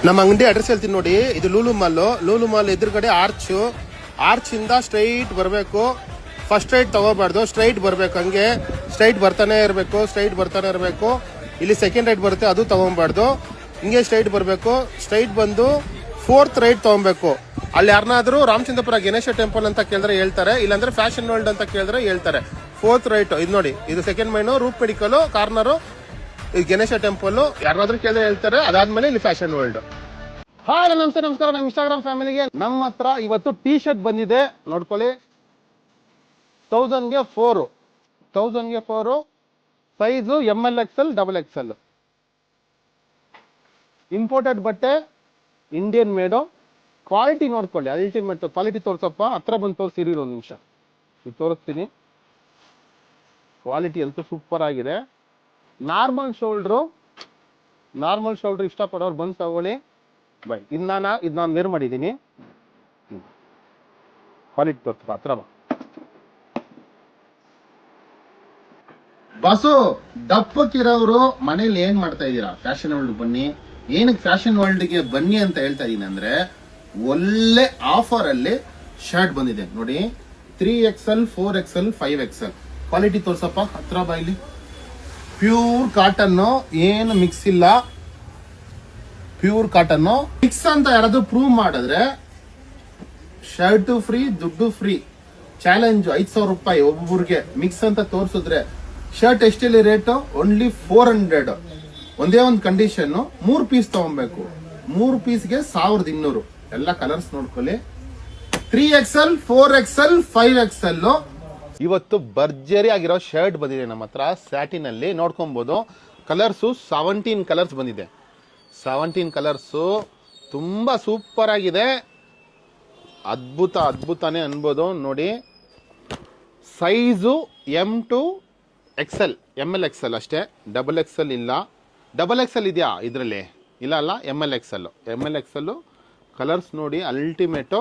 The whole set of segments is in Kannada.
ನಮ್ಮ ಅಂಗಡಿ ಅಡ್ರೆಸ್ ಹೇಳ್ತೀನಿ ನೋಡಿ. ಇದು ಲೂಲು ಮಾಲ್ ಎದುರುಗಡೆ ಆರ್ಚ್ ಇಂದ ಸ್ಟ್ರೈಟ್ ಬರಬೇಕು. ಫಸ್ಟ್ ರೈಟ್ ತಗೋಬಾರ್ದು, ಸ್ಟ್ರೈಟ್ ಬರ್ಬೇಕು. ಹಂಗೆ ಸ್ಟ್ರೈಟ್ ಬರ್ತಾನೆ ಇರಬೇಕು. ಇಲ್ಲಿ ಸೆಕೆಂಡ್ ರೈಟ್ ಬರುತ್ತೆ, ಅದು ತಗೊಬಾರ್ದು. ಹಿಂಗೆ ಸ್ಟ್ರೈಟ್ ಬರಬೇಕು. ಸ್ಟ್ರೈಟ್ ಬಂದು ಫೋರ್ತ್ ರೈಟ್ ತಗೊಬೇಕು. ಅಲ್ಲಿ ಯಾರನ್ನಾದ್ರೂ ರಾಮಚಂದ್ರಪುರ ಗಣೇಶ ಟೆಂಪಲ್ ಅಂತ ಕೇಳಿದ್ರೆ ಹೇಳ್ತಾರೆ, ಇಲ್ಲಾಂದ್ರೆ ಫ್ಯಾಷನ್ ವರ್ಲ್ಡ್ ಅಂತ ಕೇಳಿದ್ರೆ ಹೇಳ್ತಾರೆ. ಫೋರ್ತ್ ರೈಟ್ ಇದು ನೋಡಿ, ಇದು ಸೆಕೆಂಡ್ ಮೈನು, ರೂಪ್ ಮೆಡಿಕಲ್ ಕಾರ್ನರು, ಇದು ಗಣೇಶ ಟೆಂಪಲ್. ಯಾರಾದ್ರೂ ಕೇಳಿದ್ರೆ ಹೇಳ್ತಾರೆ. ಅದಾದ್ಮೇಲೆ ಇಲ್ಲಿ ಫ್ಯಾಷನ್ ವರ್ಲ್ಡ್. ಹಾಯ್ ನಮಸ್ಕಾರ ನಮ್ಮ ಇನ್ಸ್ಟಾಗ್ರಾಮ್ ಫ್ಯಾಮಿಲಿಗೆ. ನಮ್ಮ ಹತ್ರ ಇವತ್ತು ಟೀ ಶರ್ಟ್ ಬಂದಿದೆ, ನೋಡ್ಕೊಳ್ಳಿ. 1000ಗೆ 4 size ML XL XXL. Imported ಬಟ್ಟೆ, ಇಂಡಿಯನ್ ಮೇಡು. ಕ್ವಾಲಿಟಿ ನೋಡ್ಕೊಳ್ಳಿ, ಅಲ್ಟಿಮೇಟ್ ಕ್ವಾಲಿಟಿ. ತೋರ್ಸಪ್ಪ, ಹತ್ರ ಬಂದು ತೋರಿಸಿರಿ ಒಂದು ನಿಮಿಷ, ಇದು ತೋರಿಸ್ತೀನಿ. ಕ್ವಾಲಿಟಿ ಅಂತೂ ಸೂಪರ್ ಆಗಿದೆ. ನಾರ್ಮಲ್ ಶೋಲ್ಡ್ರು ಇಷ್ಟಪಡೋರು ಬಂದು ತಗೊಳ್ಳಿ. ಬೈ, ಇದು ನಾನು ವೇರ್ ಮಾಡಿದ್ದೀನಿ. ಕ್ವಾಲಿಟಿ ತೋರಿಸಪ್ಪ, ಹತ್ರ ಬಾ ಬಾಸು. ದಪ್ಪಕ್ಕಿರೋರು ಮನೇಲಿ ಏನ್ ಮಾಡ್ತಾ ಇದ್ದೀರಾ? ಫ್ಯಾಷನ್ ವರ್ಲ್ಡ್ ಬನ್ನಿ. ಏನಕ್ಕೆ ಫ್ಯಾಷನ್ ವರ್ಲ್ಡ್ಗೆ ಬನ್ನಿ ಅಂತ ಹೇಳ್ತಾ ಇದೀನಿ ಅಂದ್ರೆ, ಒಳ್ಳೆ ಆಫರ್ ಅಲ್ಲಿ ಶರ್ಟ್ ಬಂದಿದೆ ನೋಡಿ. 3XL 4XL 5XL. ಕ್ವಾಲಿಟಿ ತೋರ್ಸಪ್ಪ, ಹತ್ರ ಬಾ ಇಲ್ಲಿ. ಪ್ಯೂರ್ ಕಾಟನ್, ಏನು ಮಿಕ್ಸ್ ಇಲ್ಲ. ಪ್ಯೂರ್ ಕಾಟನ್ ಮಿಕ್ಸ್ ಅಂತ ಯಾರಾದ್ರೂ ಪ್ರೂವ್ ಮಾಡಿದ್ರೆ ಶರ್ಟ್ ಫ್ರೀ, ದುಡ್ಡು ಫ್ರೀ. ಚಾಲೆಂಜ್ 5000 ರೂಪಾಯಿ ಒಬ್ಬೊಬ್ರಿಗೆ. ಮಿಕ್ಸ್ ಅಂತ ತೋರಿಸಿದ್ರೆ ಶರ್ಟ್ ಎಷ್ಟೆಲ್ಲಿ ರೇಟು? ಓನ್ಲಿ 400. ಒಂದೇ ಒಂದು ಕಂಡೀಷನ್, 3 ಪೀಸ್ ತಗೊಬೇಕು. 3 ಪೀಸ್ಗೆ 1200. ಎಲ್ಲ ಕಲರ್ಸ್ ನೋಡ್ಕೊಳ್ಳಿ. 3XL 4XL 5XL. ಇವತ್ತು ಭರ್ಜರಿ ಆಗಿರೋ ಶರ್ಟ್ ಬಂದಿದೆ ನಮ್ಮ ಹತ್ರ ಸ್ಯಾಟಿನ್ ಅಲ್ಲಿ, ನೋಡ್ಕೊಬಹುದು. ಕಲರ್ಸು 17 ಕಲರ್ಸ್ ಬಂದಿದೆ. 17 ಕಲರ್ಸು ತುಂಬಾ ಸೂಪರ್ ಆಗಿದೆ. ಅದ್ಭುತನೇ ಅನ್ಬೋದು ನೋಡಿ. Size M2 XL ML XL ಅಷ್ಟೇ, XXL ಇಲ್ಲ. XXL ಇದೆಯಾ ಇದರಲ್ಲಿ? ಇಲ್ಲ, ML XL. ಕಲರ್ಸ್ ನೋಡಿ, ಅಲ್ಟಿಮೇಟು.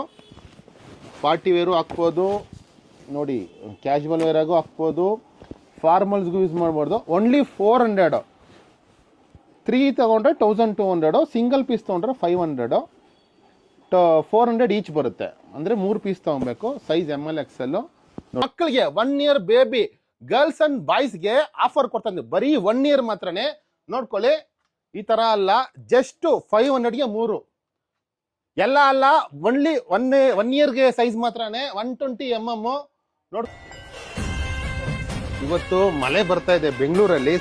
ಪಾರ್ಟಿ ವೇರು ಹಾಕ್ಬೋದು ನೋಡಿ, ಕ್ಯಾಶುವಲ್ ವೇರ್ ಆಗು ಹಾಕ್ಬೋದು, ಫಾರ್ಮಲ್ಸ್ಗೂ ಯೂಸ್ ಮಾಡ್ಬೋದು. ಓನ್ಲಿ 400. 3 ತಗೊಂಡ್ರೆ 1200, ಸಿಂಗಲ್ ಪೀಸ್ ತಗೊಂಡ್ರೆ 500, 400 ಈಚ್ ಬರುತ್ತೆ. ಅಂದ್ರೆ 3 ಪೀಸ್ ತಗೊಬೇಕು. Size ML XL. ಮಕ್ಕಳಿಗೆ 1 ಇಯರ್ ಬೇಬಿ, ಗರ್ಲ್ಸ್ ಅಂಡ್ ಬಾಯ್ಸ್ಗೆ ಆಫರ್ ಕೊಡ್ತಾನೆ. ಬರೀ 1 ಇಯರ್ ಮಾತ್ರನೇ. ನೋಡ್ಕೊಳ್ಳಿ, ಈ ತರ ಅಲ್ಲ, ಜಸ್ಟ್ 500ಗೆ 3 ಎಲ್ಲ ಅಲ್ಲ. ಒನ್ಲಿ 1 ಇಯರ್ಗೆ ಸೈಜ್ ಮಾತ್ರನೇ. 120 mm. ನೋಡ್, ಇವತ್ತು ಮಳೆ ಬರ್ತಾ ಇದೆ ಬೆಂಗಳೂರಲ್ಲಿ.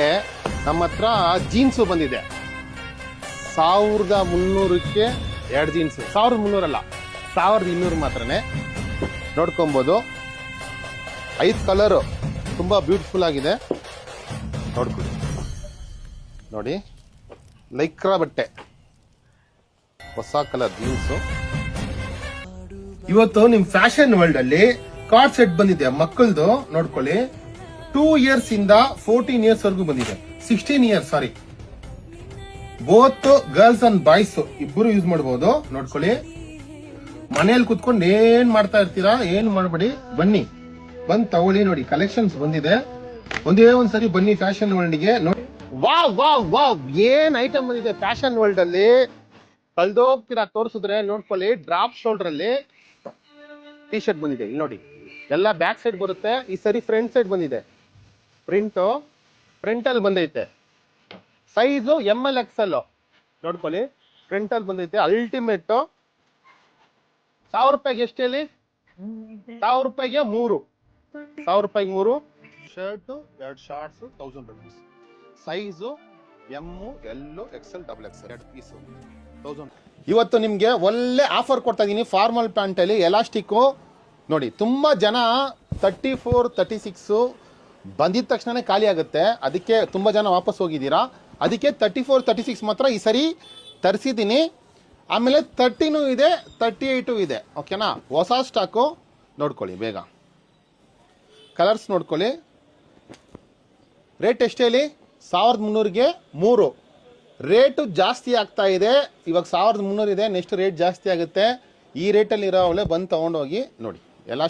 ನಮ್ಮ ಹತ್ರ ಜೀನ್ಸು ಬಂದಿದೆ. 1300ಕ್ಕೆ 2 ಜೀನ್ಸ್. 1300 ಅಲ್ಲ, 1200 ಮಾತ್ರನೇ. ನೋಡ್ಕೊಬಹುದು. 5 ಕಲರು ತುಂಬಾ ಬ್ಯೂಟಿಫುಲ್ ಆಗಿದೆ. ನೋಡ್ಕೊಳ್ಳಿ ನೋಡಿ, ಲೈಕ್ರಾ ಬಟ್ಟೆ, ಹೊಸ ಕಲರ್ ಜೀನ್ಸು. ಇವತ್ತು ನಿಮ್ ಫ್ಯಾಷನ್ ವರ್ಲ್ಡ್ ಅಲ್ಲಿ ಕಾರ್ಡ್ ಸೆಟ್ ಬಂದಿದೆ ಮಕ್ಕಳದು. ನೋಡ್ಕೊಳ್ಳಿ, 2 ಇಯರ್ಸ್ ಇಂದ 14 ಇಯರ್ಸ್ ವರೆಗೂ ಬಂದಿದೆ. 16 years, sorry. Both girls and boys ಇಬ್ಬರು ಯೂಸ್ ಮಾಡಬಹುದು. ನೋಡ್ಕೊಳ್ಳಿ, ಮನೆಯಲ್ಲಿ ಕುತ್ಕೊಂಡು ಏನ್ ಮಾಡ್ತಾ ಇರ್ತೀರಾ, ಏನ್ ಮಾಡ್ಬೇಡಿ, ಬನ್ನಿ ಬಂದ್ ತಗೊಳ್ಳಿ. ನೋಡಿ, ಕಲೆಕ್ಷನ್ಸ್ ಬಂದಿದೆ. ಒಂದೇ ಒಂದ್ಸರಿ ಬನ್ನಿ ಫ್ಯಾಷನ್ ವರ್ಲ್ಡ್ ಗೆ. ನೋಡಿ, ವಾವ್ ಏನ್ ಐಟಮ್ ಬಂದಿದೆ ಫ್ಯಾಷನ್ ವರ್ಲ್ಡ್ ಅಲ್ಲಿ. ಕಳ್ದೋಗ್ತೀರಾ ತೋರಿಸಿದ್ರೆ. ನೋಡ್ಕೊಳ್ಳಿ, ಡ್ರಾಪ್ ಶೋಲ್ಡರ್ ಅಲ್ಲಿ ಟೀ ಶರ್ಟ್ ಬಂದಿದೆ. ಇಲ್ಲಿ ನೋಡಿ, ಎಲ್ಲ ಬ್ಯಾಕ್ ಸೈಡ್ ಬರುತ್ತೆ. ಈ ಸರಿ ಫ್ರಂಟ್ ಸೈಡ್ ಬಂದಿದೆ. ಫ್ರಂಟ್ ಅಲ್ಲಿ ಬಂದೈತೆ. Size ML XL. ನೋಡ್ಕೊಳ್ಳಿ, ಫ್ರಂಟ್ ಅಲ್ಲಿ ಬಂದೈತೆ. ಅಲ್ಟಿಮೇಟ್. 1000 ರೂಪಾಯಿಗೆ ಎಷ್ಟು ಹೇಳಿ? 1000 ರೂಪಾಯಿಗೆ 3. 1000 ರೂಪಾಯಿಗೆ 3 shirt, 2 shorts, 1000 rupees. Size M, L, XL, XXL 2 piece 1000. ಇವತ್ತು ನಿಮ್ಗೆ ಒಳ್ಳೆ ಆಫರ್ ಕೊಡ್ತಾ ಇದೀನಿ. ಫಾರ್ಮಲ್ ಪ್ಯಾಂಟ್ ಅಲ್ಲಿ ಎಲಾಸ್ಟಿಕ್ ನೋಡಿ. ತುಂಬಾ ಜನ 34, 36 ಬಂದಿದ ತಕ್ಷಣನೇ ಖಾಲಿ ಆಗುತ್ತೆ. ಅದಕ್ಕೆ ತುಂಬಾ ಜನ ವಾಪಸ್ ಹೋಗಿದ್ದೀರಾ. ಅದಕ್ಕೆ 34, 36 ಮಾತ್ರ ಈ ಸರಿ ತರಿಸಿದ್ದೀನಿ. ಆಮೇಲೆ 30 ಇದೆ, 38 ಇದೆ. ಓಕೆನಾ? ಹೊಸ ಸ್ಟಾಕು. ನೋಡ್ಕೊಳ್ಳಿ ಬೇಗ. ಕಲರ್ಸ್ ನೋಡ್ಕೊಳ್ಳಿ. ರೇಟ್ ಎಷ್ಟು ಹೇಳಿ? 1300ಗೆ 3. ರೇಟು ಜಾಸ್ತಿ ಆಗ್ತಾ ಇದೆ. ಇವಾಗ 1300 ಇದೆ, ನೆಕ್ಸ್ಟ್ ರೇಟ್ ಜಾಸ್ತಿ ಆಗುತ್ತೆ. ಈ ರೇಟಲ್ಲಿ ಇರೋ ಅವಳೆ ಬಂದು ತಗೊಂಡೋಗಿ ನೋಡಿ.